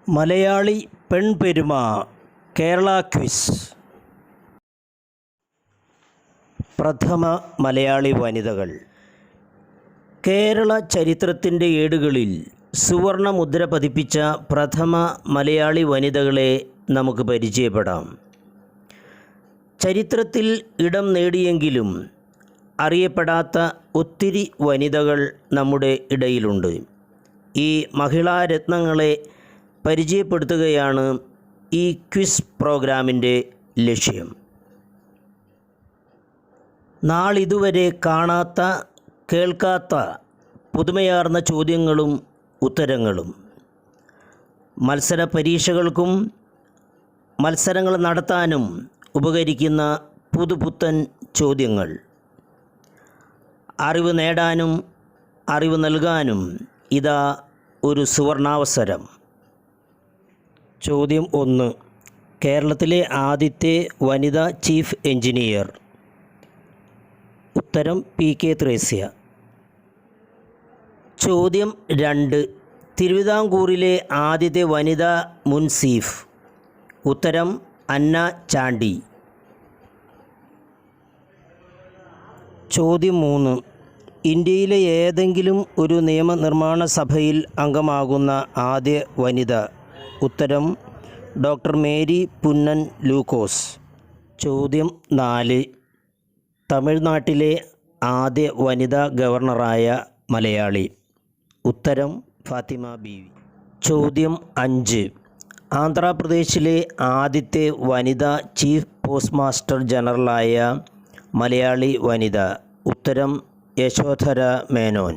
Malayali പെൺപെരുമ Kerala quiz. പ്രഥമ മലയാളി വനിതകൾ. കേരള ചരിത്രത്തിൻ്റെ ഏടുകളിൽ സുവർണ മുദ്ര പതിപ്പിച്ച പ്രഥമ മലയാളി വനിതകളെ നമുക്ക് പരിചയപ്പെടാം. ചരിത്രത്തിൽ ഇടം നേടിയെങ്കിലും അറിയപ്പെടാത്ത ഒത്തിരി വനിതകൾ നമ്മുടെ ഇടയിലുണ്ട്. ഈ മഹിളാരത്നങ്ങളെ പരിചയപ്പെടുത്തുകയാണ് ഈ ക്വിസ് പ്രോഗ്രാമിൻ്റെ ലക്ഷ്യം. നാളിതുവരെ കാണാത്ത കേൾക്കാത്ത പുതുമയാർന്ന ചോദ്യങ്ങളും ഉത്തരങ്ങളും, മത്സര പരീക്ഷകൾക്കും മത്സരങ്ങൾ നടത്താനും ഉപകരിക്കുന്ന പുതുപുത്തൻ ചോദ്യങ്ങൾ, അറിവ് നേടാനും അറിവ് നൽകാനും ഇതാ ഒരു സുവർണാവസരം. ചോദ്യം 1. കേരളത്തിലെ ആദ്യത്തെ വനിതാ ചീഫ് എഞ്ചിനീയർ. ഉത്തരം PK ത്രേസ്യ. ചോദ്യം 2. തിരുവിതാംകൂറിലെ ആദ്യത്തെ വനിതാ മുൻസീഫ്. ഉത്തരം അന്ന ചാണ്ടി. ചോദ്യം 3. ഇന്ത്യയിലെ ഏതെങ്കിലും ഒരു നിയമനിർമ്മാണ സഭയിൽ അംഗമാകുന്ന ആദ്യ വനിത. ഉത്തരം ഡോക്ടർ മേരി പുന്നൻ ലൂക്കോസ്. ചോദ്യം 4. തമിഴ്നാട്ടിലെ ആദ്യ വനിതാ ഗവർണറായ മലയാളി. ഉത്തരം ഫാത്തിമ ബീവി. ചോദ്യം 5. ആന്ധ്രാപ്രദേശിലെ ആദ്യത്തെ വനിതാ ചീഫ് പോസ്റ്റ് മാസ്റ്റർ ജനറലായ മലയാളി വനിത. ഉത്തരം യശോധര മേനോൻ.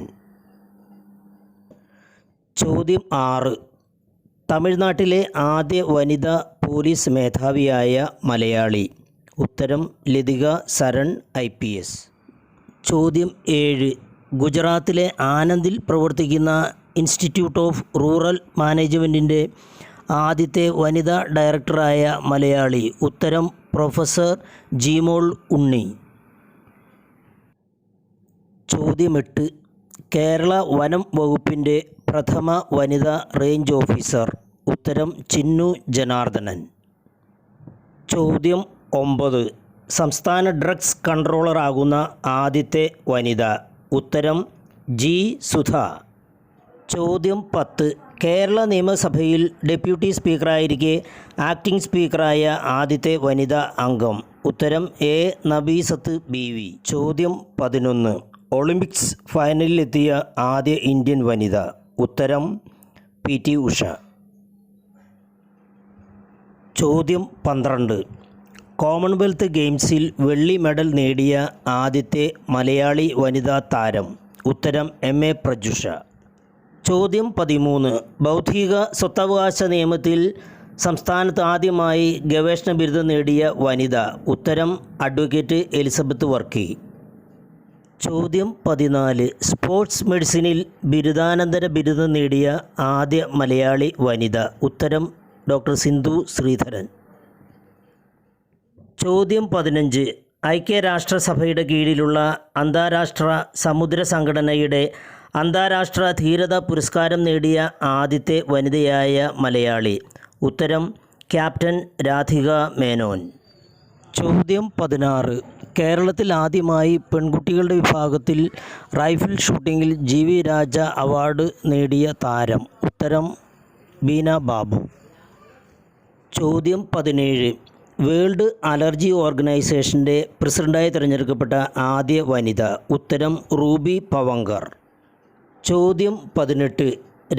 ചോദ്യം 6. തമിഴ്നാട്ടിലെ ആദ്യ വനിതാ പോലീസ് മേധാവിയായ മലയാളി. ഉത്തരം ലതിക സരൺ IPS. ചോദ്യം 7. ഗുജറാത്തിലെ ആനന്ദിൽ പ്രവർത്തിക്കുന്ന ഇൻസ്റ്റിറ്റ്യൂട്ട് ഓഫ് റൂറൽ മാനേജ്മെൻറ്റിൻ്റെ ആദ്യത്തെ വനിതാ ഡയറക്ടറായ മലയാളി. ഉത്തരം പ്രൊഫസർ ജീമോൾ ഉണ്ണി. ചോദ്യം 8. കേരള വനം വകുപ്പിൻ്റെ പ്രഥമ വനിതാ റേഞ്ച് ഓഫീസർ. ഉത്തരം ചിന്നു ജനാർദ്ദനൻ. ചോദ്യം 9. സംസ്ഥാന ഡ്രഗ്സ് കൺട്രോളറാകുന്ന ആദ്യത്തെ വനിത. ഉത്തരം G. സുധ. ചോദ്യം 10. കേരള നിയമസഭയിൽ ഡെപ്യൂട്ടി സ്പീക്കറായിരിക്കെ ആക്ടിംഗ് സ്പീക്കറായ ആദ്യത്തെ വനിതാ അംഗം. ഉത്തരം A. നബീസത്ത് BV. ചോദ്യം 11. ഒളിമ്പിക്സ് ഫൈനലിലെത്തിയ ആദ്യ ഇന്ത്യൻ വനിത. ഉത്തരം PT ഉഷ. ചോദ്യം 12. കോമൺവെൽത്ത് ഗെയിംസിൽ വെള്ളി മെഡൽ നേടിയ ആദ്യത്തെ മലയാളി വനിതാ താരം. ഉത്തരം MA പ്രജുഷ. ചോദ്യം 13. ബൗദ്ധിക സ്വത്തവകാശ നിയമത്തിൽ സംസ്ഥാനത്ത് ആദ്യമായി ഗവേഷണ ബിരുദം നേടിയ വനിത. ഉത്തരം അഡ്വക്കേറ്റ് എലിസബത്ത് വർക്കി. ചോദ്യം 14. സ്പോർട്സ് മെഡിസിനിൽ ബിരുദാനന്തര ബിരുദം നേടിയ ആദ്യ മലയാളി വനിത. ഉത്തരം ഡോക്ടർ സിന്ധു ശ്രീധരൻ. ചോദ്യം 15. ഐക്യരാഷ്ട്രസഭയുടെ കീഴിലുള്ള അന്താരാഷ്ട്ര സമുദ്ര സംഘടനയുടെ അന്താരാഷ്ട്ര ധീരതാ പുരസ്കാരം നേടിയ ആദ്യത്തെ വനിതയായ മലയാളി. ഉത്തരം ക്യാപ്റ്റൻ രാധിക മേനോൻ. ചോദ്യം 16. കേരളത്തിൽ ആദ്യമായി പെൺകുട്ടികളുടെ വിഭാഗത്തിൽ റൈഫിൾ ഷൂട്ടിങ്ങിൽ GV രാജ അവാർഡ് നേടിയ താരം. ഉത്തരം ബീന ബാബു. ചോദ്യം 17. വേൾഡ് അലർജി ഓർഗനൈസേഷൻ്റെ പ്രസിഡൻ്റായി തിരഞ്ഞെടുക്കപ്പെട്ട ആദ്യ വനിത. ഉത്തരം റൂബി പവങ്കർ. ചോദ്യം 18.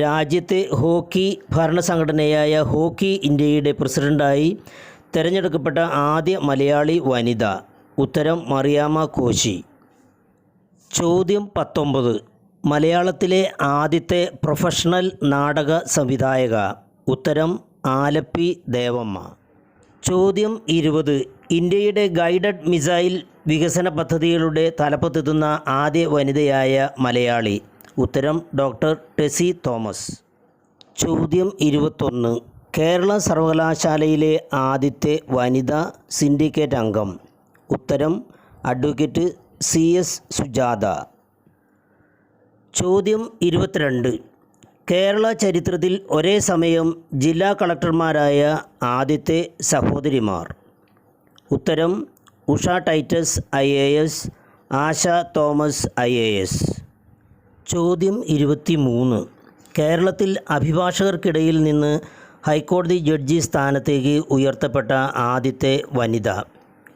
രാജ്യത്തെ ഹോക്കി ഭരണസംഘടനയായ ഹോക്കി ഇന്ത്യയുടെ പ്രസിഡൻ്റായി തിരഞ്ഞെടുക്കപ്പെട്ട ആദ്യ മലയാളി വനിത. ഉത്തരം മറിയാമ്മ കോശി. ചോദ്യം 19. മലയാളത്തിലെ ആദ്യത്തെ പ്രൊഫഷണൽ നാടക സംവിധായക. ഉത്തരം ആലപ്പി ദേവമ്മ. ചോദ്യം 20. ഇന്ത്യയുടെ ഗൈഡഡ് മിസൈൽ വികസന പദ്ധതികളുടെ തലപ്പത്തെത്തുന്ന ആദ്യ വനിതയായ മലയാളി. ഉത്തരം ഡോക്ടർ ടെസി തോമസ്. ചോദ്യം 21. കേരള സർവകലാശാലയിലെ ആദ്യത്തെ വനിതാ സിൻഡിക്കേറ്റ് അംഗം. ഉത്തരം അഡ്വക്കേറ്റ് CS സുജാത. ചോദ്യം 22. കേരള ചരിത്രത്തിൽ ഒരേ സമയം ജില്ലാ കളക്ടർമാരായ ആദ്യത്തെ സഹോദരിമാർ. ഉത്തരം ഉഷ ടൈറ്റസ് IAS, ആശ തോമസ് IAS. ചോദ്യം 23. കേരളത്തിൽ അഭിഭാഷകർക്കിടയിൽ നിന്ന് ഹൈക്കോടതി ജഡ്ജി സ്ഥാനത്തേക്ക് ഉയർത്തപ്പെട്ട ആദ്യത്തെ വനിത.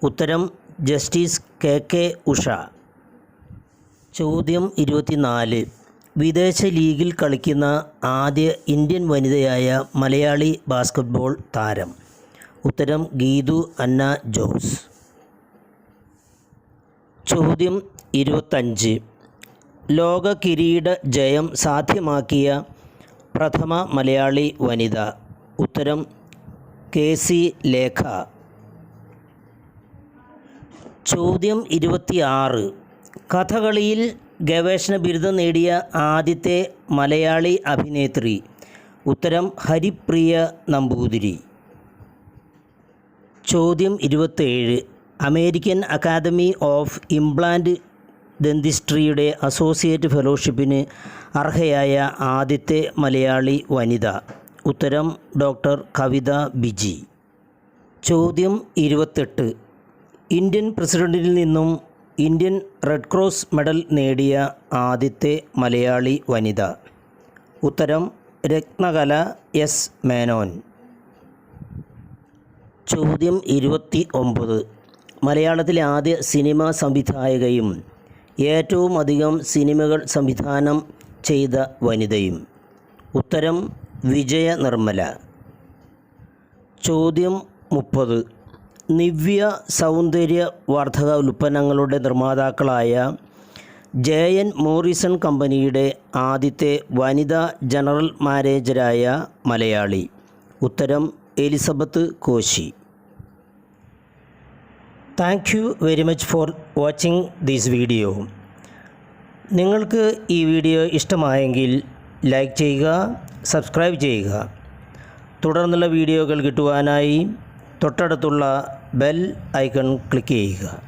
ഉത്തരം ജസ്റ്റിസ് KK ഉഷ. ചോദ്യം 24. വിദേശ ലീഗിൽ കളിക്കുന്ന ആദ്യ ഇന്ത്യൻ വനിതയായ മലയാളി ബാസ്കറ്റ്ബോൾ താരം. ഉത്തരം ഗീതു അന്ന ജോസ്. ചോദ്യം 25. ലോക കിരീട ജയം സാധ്യമാക്കിയ പ്രഥമ മലയാളി വനിത. ഉത്തരം KC ലേഖ. ചോദ്യം 26. കഥകളിയിൽ ഗവേഷണ ബിരുദം നേടിയ ആദ്യത്തെ മലയാളി അഭിനേത്രി. ഉത്തരം ഹരിപ്രിയ നമ്പൂതിരി. ചോദ്യം 27. അമേരിക്കൻ അക്കാദമി ഓഫ് ഇംപ്ലാന്റ് ഡെന്റിസ്ട്രിയുടെ അസോസിയേറ്റ് ഫെലോഷിപ്പിന് അർഹയായ ആദ്യത്തെ മലയാളി വനിത. ഉത്തരം ഡോക്ടർ കവിത ബിജി. ചോദ്യം 28. ഇന്ത്യൻ പ്രസിഡന്റിൽ നിന്നും ഇന്ത്യൻ റെഡ് ക്രോസ് മെഡൽ നേടിയ ആദ്യത്തെ മലയാളി വനിത. ഉത്തരം രത്നകല S മേനോൻ. ചോദ്യം 29. മലയാളത്തിലെ ആദ്യ സിനിമാ സംവിധായകയും ഏറ്റവും അധികം സിനിമകൾ സംവിധാനം ചെയ്ത വനിതയും. ഉത്തരം വിജയ നിർമ്മല. ചോദ്യം 30. നിവ്യ സൗന്ദര്യ വർദ്ധക ഉൽപ്പന്നങ്ങളുടെ നിർമ്മാതാക്കളായ JN മോറിസൺ കമ്പനിയുടെ ആദ്യത്തെ വനിതാ ജനറൽ മാനേജരായ മലയാളി. ഉത്തരം Elizabeth Koshy. Thank you very much for watching this video. നിങ്ങൾക്ക് ഈ വീഡിയോ ഇഷ്ടമായെങ്കിൽ ലൈക്ക് ചെയ്യുക, സബ്സ്ക്രൈബ് ചെയ്യുക. തുടർന്നുള്ള വീഡിയോകൾ കിട്ടുവാനായി തൊട്ടടുത്തുള്ള ബെൽ ഐക്കൺ ക്ലിക്ക് ചെയ്യുക.